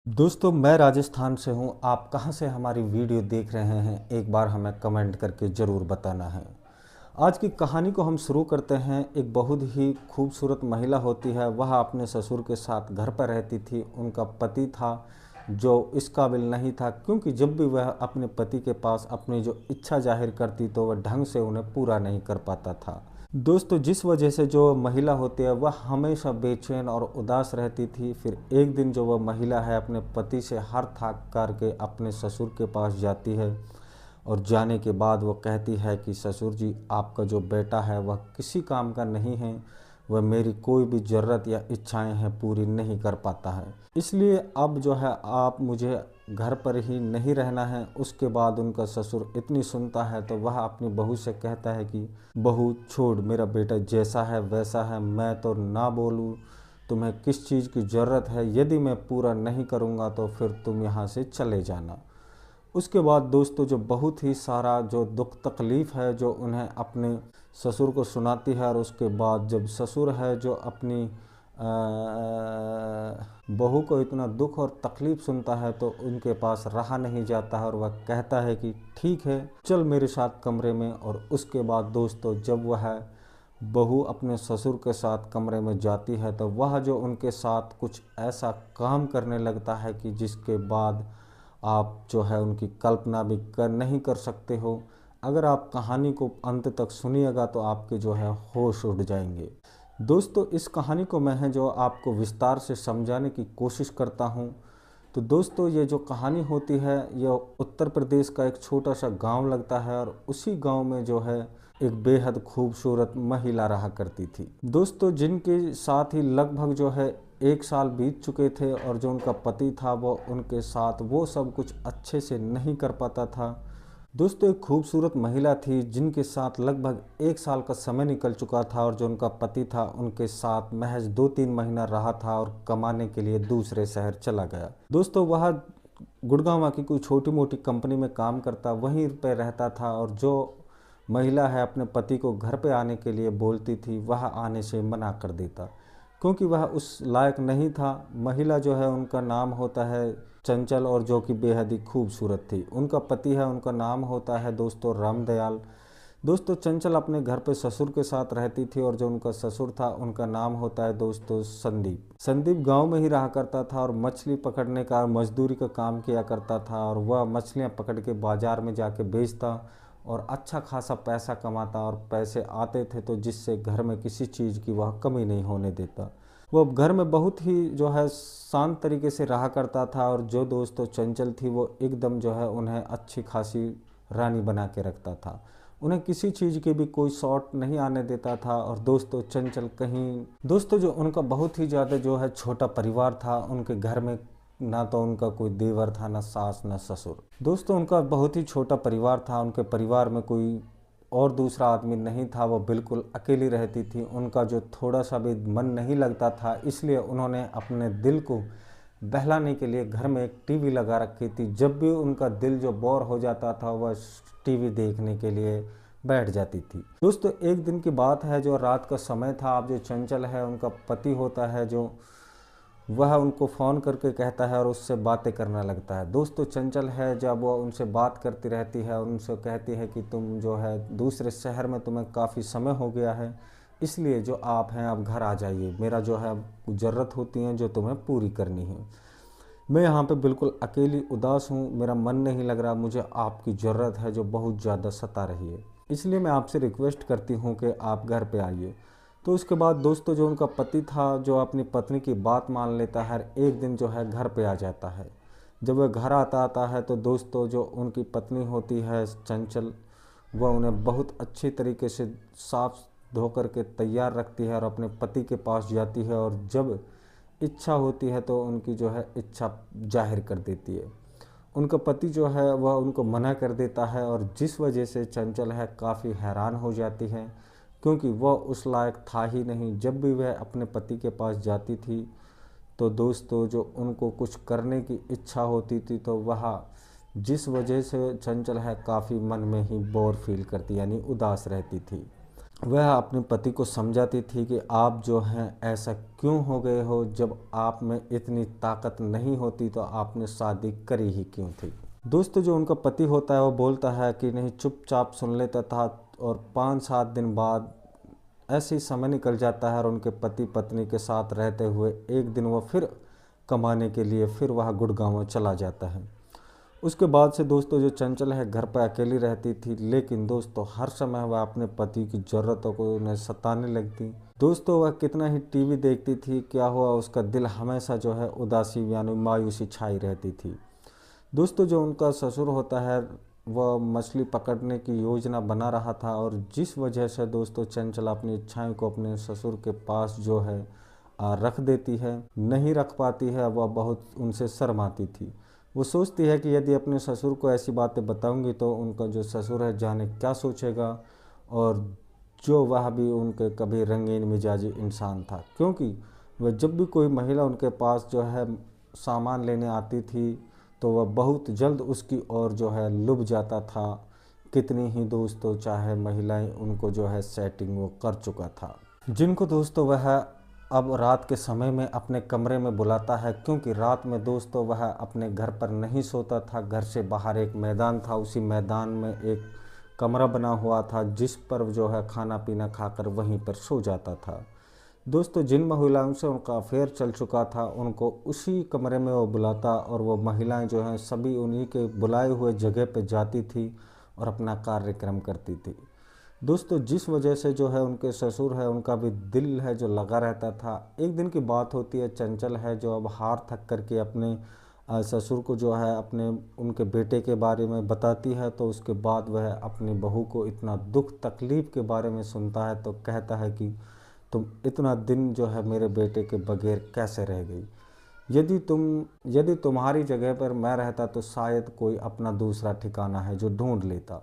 दोस्तों मैं राजस्थान से हूँ। आप कहाँ से हमारी वीडियो देख रहे हैं, एक बार हमें कमेंट करके ज़रूर बताना है। आज की कहानी को हम शुरू करते हैं। एक बहुत ही खूबसूरत महिला होती है, वह अपने ससुर के साथ घर पर रहती थी। उनका पति था जो इस काबिल नहीं था, क्योंकि जब भी वह अपने पति के पास अपनी जो इच्छा जाहिर करती तो वह ढंग से उन्हें पूरा नहीं कर पाता था। दोस्तों जिस वजह से जो महिला होती है वह हमेशा बेचैन और उदास रहती थी। फिर एक दिन जो वह महिला है अपने पति से हार थाक करके अपने ससुर के पास जाती है और जाने के बाद वो कहती है कि ससुर जी, आपका जो बेटा है वह किसी काम का नहीं है, वह मेरी कोई भी ज़रूरत या इच्छाएं हैं पूरी नहीं कर पाता है, इसलिए अब जो है आप मुझे घर पर ही नहीं रहना है। उसके बाद उनका ससुर इतनी सुनता है तो वह अपनी बहू से कहता है कि बहू छोड़, मेरा बेटा जैसा है वैसा है, मैं तो ना बोलूँ तुम्हें किस चीज़ की ज़रूरत है, यदि मैं पूरा नहीं करूँगा तो फिर तुम यहाँ से चले जाना। उसके बाद दोस्तों जो बहुत ही सारा जो दुख तकलीफ़ है जो उन्हें अपने ससुर को सुनाती है, और उसके बाद जब ससुर है जो अपनी बहू को इतना दुख और तकलीफ़ सुनता है तो उनके पास रहा नहीं जाता है और वह कहता है कि ठीक है चल मेरे साथ कमरे में। और उसके बाद दोस्तों जब वह बहू अपने ससुर के साथ कमरे में जाती है तो वह जो उनके साथ कुछ ऐसा काम करने लगता है कि जिसके बाद आप जो है उनकी कल्पना भी नहीं कर सकते हो। अगर आप कहानी को अंत तक सुनिएगा तो आपके जो है होश उड़ जाएंगे। दोस्तों इस कहानी को मैं है जो आपको विस्तार से समझाने की कोशिश करता हूँ। तो दोस्तों ये जो कहानी होती है यह उत्तर प्रदेश का एक छोटा सा गांव लगता है, और उसी गांव में जो है एक बेहद खूबसूरत महिला रहा करती थी। दोस्तों जिनके साथ ही लगभग जो है 1 साल बीत चुके थे, और जो उनका पति था वो उनके साथ वो सब कुछ अच्छे से नहीं कर पाता था। दोस्तों एक खूबसूरत महिला थी जिनके साथ लगभग 1 साल का समय निकल चुका था, और जो उनका पति था उनके साथ महज 2-3 महीना रहा था और कमाने के लिए दूसरे शहर चला गया। दोस्तों वह गुड़गांव की कोई छोटी मोटी कंपनी में काम करता, वहीं पर रहता था, और जो महिला है अपने पति को घर पे आने के लिए बोलती थी वह आने से मना कर देता, क्योंकि वह उस लायक नहीं था। महिला जो है उनका नाम होता है चंचल, और जो कि बेहद ही खूबसूरत थी। उनका पति है, उनका नाम होता है दोस्तों रामदयाल। दोस्तों चंचल अपने घर पे ससुर के साथ रहती थी, और जो उनका ससुर था उनका नाम होता है दोस्तों संदीप। संदीप गांव में ही रहा करता था और मछली पकड़ने का मजदूरी का काम किया करता था, और वह मछलियां पकड़ के बाजार में जाके बेचता और अच्छा खासा पैसा कमाता, और पैसे आते थे तो जिससे घर में किसी चीज़ की वह कमी नहीं होने देता। वो घर में बहुत ही जो है शांत तरीके से रहा करता था, और जो दोस्तों चंचल थी वो एकदम जो है उन्हें अच्छी खासी रानी बना के रखता था। उन्हें किसी चीज़ की भी कोई शॉर्ट नहीं आने देता था। और दोस्तों चंचल कहीं दोस्तों जो उनका बहुत ही ज़्यादा जो है छोटा परिवार था, उनके घर में ना तो उनका कोई देवर था, ना सास, ना ससुर। दोस्तों उनका बहुत ही छोटा परिवार था, उनके परिवार में कोई और दूसरा आदमी नहीं था, वो बिल्कुल अकेली रहती थी। उनका जो थोड़ा सा भी मन नहीं लगता था, इसलिए उन्होंने अपने दिल को बहलाने के लिए घर में एक टीवी लगा रखी थी। जब भी उनका दिल जो बोर हो जाता था वह टीवी देखने के लिए बैठ जाती थी। दोस्तों एक दिन की बात है, जो रात का समय था। अब जो चंचल है उनका पति होता है जो वह उनको फ़ोन करके कहता है और उससे बातें करने लगता है। दोस्तों चंचल है जब वह उनसे बात करती रहती है, उनसे कहती है कि तुम जो है दूसरे शहर में तुम्हें काफ़ी समय हो गया है, इसलिए जो आप हैं अब घर आ जाइए, मेरा जो है ज़रूरत होती है जो तुम्हें पूरी करनी है। मैं यहाँ पे बिल्कुल अकेली उदास हूँ, मेरा मन नहीं लग रहा, मुझे आपकी ज़रूरत है जो बहुत ज़्यादा सता रही है, इसलिए मैं आपसे रिक्वेस्ट करती हूँ कि आप घर पे आइए। तो उसके बाद दोस्तों जो उनका पति था जो अपनी पत्नी की बात मान लेता है, एक दिन जो है घर पे आ जाता है। जब वह घर आता है तो दोस्तों जो उनकी पत्नी होती है चंचल, वह उन्हें बहुत अच्छी तरीके से साफ धो करके तैयार रखती है और अपने पति के पास जाती है, और जब इच्छा होती है तो उनकी जो है इच्छा जाहिर कर देती है। उनका पति जो है वह उनको मना कर देता है, और जिस वजह से चंचल है काफ़ी हैरान हो जाती है, क्योंकि वह उस लायक था ही नहीं। जब भी वह अपने पति के पास जाती थी तो दोस्तों जो उनको कुछ करने की इच्छा होती थी तो वह जिस वजह से चंचल है काफ़ी मन में ही बोर फील करती यानी उदास रहती थी। वह अपने पति को समझाती थी कि आप जो हैं ऐसा क्यों हो गए हो, जब आप में इतनी ताकत नहीं होती तो आपने शादी करी ही क्यों थी। दोस्तों जो उनका पति होता है वो बोलता है कि नहीं, चुपचाप सुन लेता था। और 5-7 दिन बाद ऐसे ही समय निकल जाता है और उनके पति पत्नी के साथ रहते हुए एक दिन वह फिर कमाने के लिए फिर वह गुड़गांव चला जाता है। उसके बाद से दोस्तों जो चंचल है घर पर अकेली रहती थी, लेकिन दोस्तों हर समय वह अपने पति की ज़रूरतों को उन्हें सताने लगती। दोस्तों वह कितना ही टीवी देखती थी, क्या हुआ, उसका दिल हमेशा जो है उदासी यानी मायूसी छाई रहती थी। दोस्तों जो उनका ससुर होता है वह मछली पकड़ने की योजना बना रहा था, और जिस वजह से दोस्तों चंचल अपनी इच्छाओं को अपने ससुर के पास जो है रख देती है, नहीं रख पाती है। वह बहुत उनसे शर्माती थी। वो सोचती है कि यदि अपने ससुर को ऐसी बातें बताऊंगी तो उनका जो ससुर है जाने क्या सोचेगा, और जो वह भी उनके कभी रंगीन मिजाजी इंसान था, क्योंकि वह जब भी कोई महिला उनके पास जो है सामान लेने आती थी तो वह बहुत जल्द उसकी ओर जो है लुभ जाता था। कितनी ही दोस्तों चाहे महिलाएं उनको जो है सेटिंग वो कर चुका था, जिनको दोस्तों वह अब रात के समय में अपने कमरे में बुलाता है, क्योंकि रात में दोस्तों वह अपने घर पर नहीं सोता था। घर से बाहर एक मैदान था, उसी मैदान में एक कमरा बना हुआ था जिस पर जो है खाना पीना खाकर वहीं पर सो जाता था। दोस्तों जिन महिलाओं से उनका अफेयर चल चुका था उनको उसी कमरे में वो बुलाता, और वो महिलाएं जो हैं सभी उन्हीं के बुलाए हुए जगह पर जाती थी और अपना कार्यक्रम करती थी। दोस्तों जिस वजह से जो है उनके ससुर है उनका भी दिल है जो लगा रहता था। एक दिन की बात होती है, चंचल है जो अब हार थक करके अपने ससुर को जो है अपने उनके बेटे के बारे में बताती है, तो उसके बाद वह अपनी बहू को इतना दुख तकलीफ़ के बारे में सुनता है तो कहता है कि तुम इतना दिन जो है मेरे बेटे के बगैर कैसे रह गई। यदि तुम्हारी जगह पर मैं रहता तो शायद कोई अपना दूसरा ठिकाना है जो ढूंढ लेता।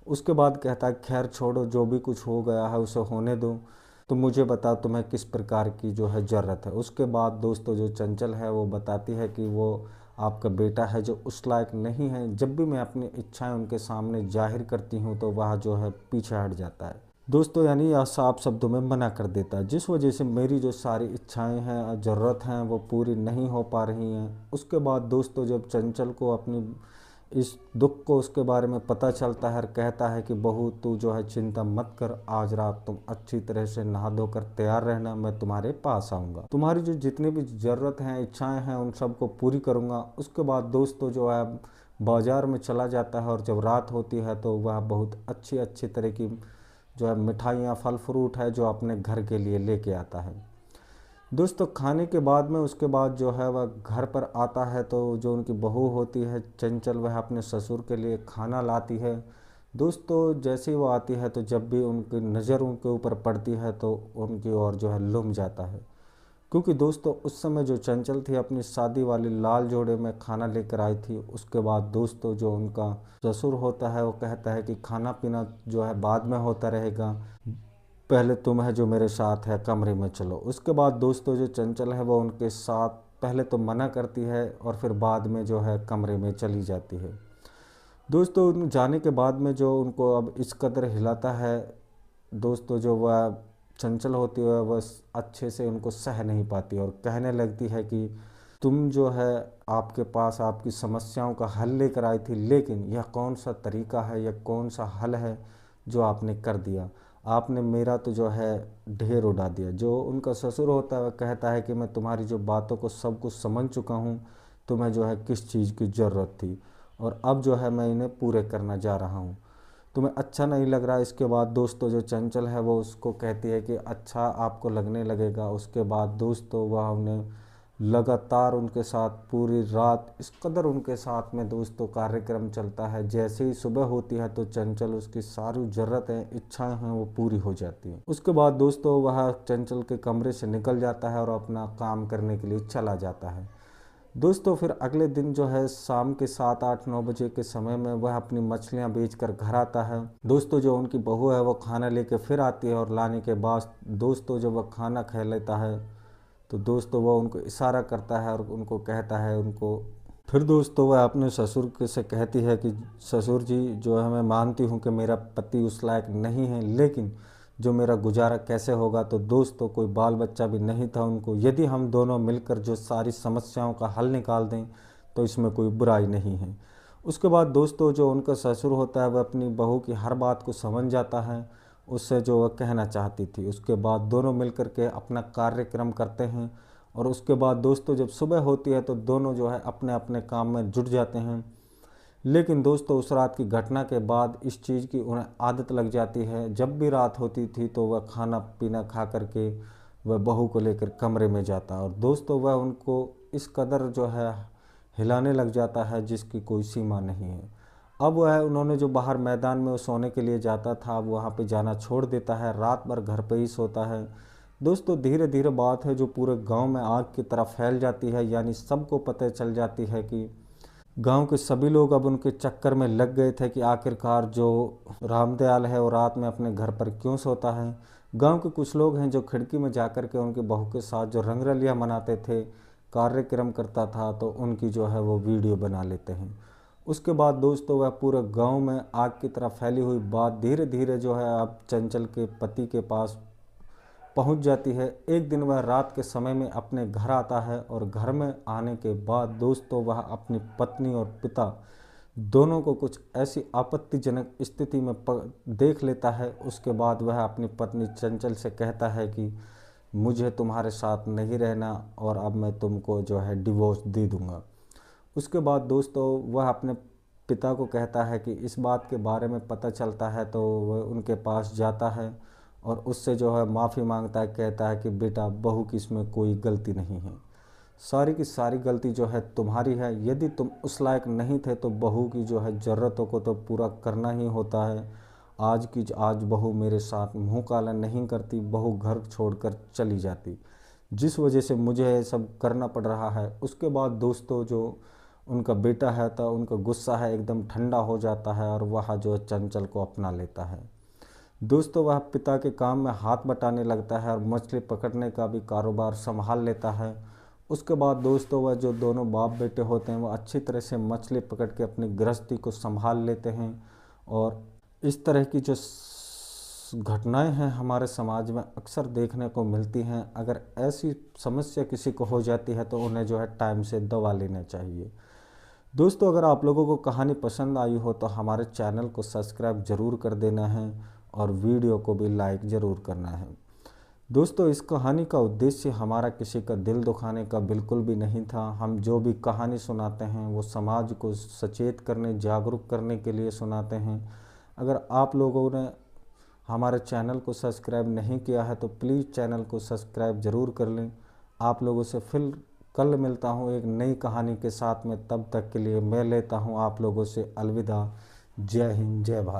उसके बाद कहता है खैर छोड़ो, जो भी कुछ हो गया है उसे होने दो, तो मुझे बताओ तुम्हें किस प्रकार की जो है ज़रूरत है। उसके बाद दोस्तों जो चंचल है वो बताती है कि वो आपका बेटा है जो उस लायक नहीं है। जब भी मैं अपनी इच्छाएं उनके सामने जाहिर करती हूं तो वह जो है पीछे हट जाता है। दोस्तों यानी यह साफ शब्दों में मना कर देता है, जिस वजह से मेरी जो सारी इच्छाएं हैं ज़रूरत हैं वो पूरी नहीं हो पा रही हैं। उसके बाद दोस्तों जब चंचल को अपनी इस दुख को उसके बारे में पता चलता है और कहता है कि बहू तू जो है चिंता मत कर, आज रात तुम अच्छी तरह से नहा धोकर तैयार रहना, मैं तुम्हारे पास आऊँगा, तुम्हारी जो जितनी भी ज़रूरत हैं इच्छाएं हैं उन सबको पूरी करूँगा। उसके बाद दोस्तों जो है बाज़ार में चला जाता है, और जब रात होती है तो वह बहुत अच्छी अच्छी तरह की जो है मिठाइयाँ फल फ्रूट है जो अपने घर के लिए लेके आता है। दोस्तों खाने के बाद में उसके बाद जो है वह घर पर आता है तो जो उनकी बहू होती है चंचल वह अपने ससुर के लिए खाना लाती है। दोस्तों जैसे ही वो आती है तो जब भी उनकी नज़र उनके ऊपर पड़ती है तो उनकी ओर जो है लुम जाता है, क्योंकि दोस्तों उस समय जो चंचल थी अपनी शादी वाली लाल जोड़े में खाना लेकर आई थी। उसके बाद दोस्तों जो उनका ससुर होता है वो कहता है कि खाना पीना जो है बाद में होता रहेगा, पहले तुम है जो मेरे साथ है कमरे में चलो। उसके बाद दोस्तों जो चंचल है वो उनके साथ पहले तो मना करती है और फिर बाद में जो है कमरे में चली जाती है। दोस्तों उन जाने के बाद में जो उनको अब इस कदर हिलाता है, दोस्तों जो वह चंचल होती है वह अच्छे से उनको सह नहीं पाती और कहने लगती है कि तुम जो है आपके पास आपकी समस्याओं का हल लेकर आई थी, लेकिन यह कौन सा तरीका है, यह कौन सा हल है जो आपने कर दिया, आपने मेरा तो जो है ढेर उड़ा दिया। जो उनका ससुर होता है वह कहता है कि मैं तुम्हारी जो बातों को सब कुछ समझ चुका हूँ, तुम्हें जो है किस चीज़ की ज़रूरत थी और अब जो है मैं इन्हें पूरे करना जा रहा हूँ, तुम्हें अच्छा नहीं लग रहा। इसके बाद दोस्तों जो चंचल है वो उसको कहती है कि अच्छा आपको लगने लगेगा। उसके बाद दोस्तों वह उन्हें लगातार उनके साथ पूरी रात इस कदर उनके साथ में दोस्तों कार्यक्रम चलता है। जैसे ही सुबह होती है तो चंचल उसकी सारी ज़रूरतें इच्छाएं हैं वो पूरी हो जाती हैं। उसके बाद दोस्तों वह चंचल के कमरे से निकल जाता है और अपना काम करने के लिए चला जाता है। दोस्तों फिर अगले दिन जो है शाम के 7-8-9 बजे के समय में वह अपनी मछलियां बेचकर घर आता है। दोस्तों जो उनकी बहू है वो खाना लेके फिर आती है और लाने के बाद दोस्तों जब वह खाना खा लेता है तो दोस्तों वह उनको इशारा करता है और उनको कहता है उनको फिर दोस्तों वह अपने ससुर से कहती है कि ससुर जी जो है मैं मानती हूँ कि मेरा पति उस लायक नहीं है, लेकिन जो मेरा गुजारा कैसे होगा। तो दोस्तों कोई बाल बच्चा भी नहीं था उनको, यदि हम दोनों मिलकर जो सारी समस्याओं का हल निकाल दें तो इसमें कोई बुराई नहीं है। उसके बाद दोस्तों जो उनका ससुर होता है वह अपनी बहू की हर बात को समझ जाता है, उससे जो वह कहना चाहती थी। उसके बाद दोनों मिलकर के अपना कार्यक्रम करते हैं और उसके बाद दोस्तों जब सुबह होती है तो दोनों जो है अपने अपने काम में जुट जाते हैं। लेकिन दोस्तों उस रात की घटना के बाद इस चीज़ की उन्हें आदत लग जाती है, जब भी रात होती थी तो वह खाना पीना खा करके वह बहू को लेकर कमरे में जाता और दोस्तों वह उनको इस कदर जो है हिलाने लग जाता है जिसकी कोई सीमा नहीं है। अब वह उन्होंने जो बाहर मैदान में वो सोने के लिए जाता था अब वहाँ पे जाना छोड़ देता है, रात भर घर पे ही सोता है। दोस्तों धीरे धीरे बात है जो पूरे गांव में आग की तरह फैल जाती है, यानी सबको पता चल जाती है कि गांव के सभी लोग अब उनके चक्कर में लग गए थे कि आखिरकार जो रामदयाल है वो रात में अपने घर पर क्यों सोता है। गांव के कुछ लोग हैं जो खिड़की में जाकर के उनकी बहू के साथ जो रंगरलियां मनाते थे, कार्यक्रम करता था, तो उनकी जो है वो वीडियो बना लेते हैं। उसके बाद दोस्तों वह पूरे गांव में आग की तरह फैली हुई बात धीरे धीरे जो है अब चंचल के पति के पास पहुंच जाती है। एक दिन वह रात के समय में अपने घर आता है और घर में आने के बाद दोस्तों वह अपनी पत्नी और पिता दोनों को कुछ ऐसी आपत्तिजनक स्थिति में देख लेता है। उसके बाद वह अपनी पत्नी चंचल से कहता है कि मुझे तुम्हारे साथ नहीं रहना और अब मैं तुमको जो है डिवोर्स दे दूंगा। उसके बाद दोस्तों वह अपने पिता को कहता है कि इस बात के बारे में पता चलता है तो वह उनके पास जाता है और उससे जो है माफ़ी मांगता है, कहता है कि बेटा बहू की इसमें कोई गलती नहीं है, सारी की सारी गलती जो है तुम्हारी है। यदि तुम उस लायक नहीं थे तो बहू की जो है ज़रूरतों को तो पूरा करना ही होता है। आज बहू मेरे साथ मुँह काला नहीं करती, बहू घर छोड़कर चली जाती, जिस वजह से मुझे ये सब करना पड़ रहा है। उसके बाद दोस्तों जो उनका बेटा है तो उनका गुस्सा है एकदम ठंडा हो जाता है और वह जो चंचल को अपना लेता है। दोस्तों वह पिता के काम में हाथ बटाने लगता है और मछली पकड़ने का भी कारोबार संभाल लेता है। उसके बाद दोस्तों वह जो दोनों बाप बेटे होते हैं वह अच्छी तरह से मछली पकड़ के अपनी गृहस्थी को संभाल लेते हैं। और इस तरह की जो घटनाएं हैं हमारे समाज में अक्सर देखने को मिलती हैं। अगर ऐसी समस्या किसी को हो जाती है तो उन्हें जो है टाइम से दवा लेना चाहिए। दोस्तों अगर आप लोगों को कहानी पसंद आई हो तो हमारे चैनल को सब्सक्राइब ज़रूर कर देना है और वीडियो को भी लाइक ज़रूर करना है। दोस्तों इस कहानी का उद्देश्य हमारा किसी का दिल दुखाने का बिल्कुल भी नहीं था। हम जो भी कहानी सुनाते हैं वो समाज को सचेत करने, जागरूक करने के लिए सुनाते हैं। अगर आप लोगों ने हमारे चैनल को सब्सक्राइब नहीं किया है तो प्लीज़ चैनल को सब्सक्राइब ज़रूर कर लें। आप लोगों से फिर कल मिलता हूँ एक नई कहानी के साथ में, तब तक के लिए मैं लेता हूँ आप लोगों से अलविदा। जय हिंद, जय भारत।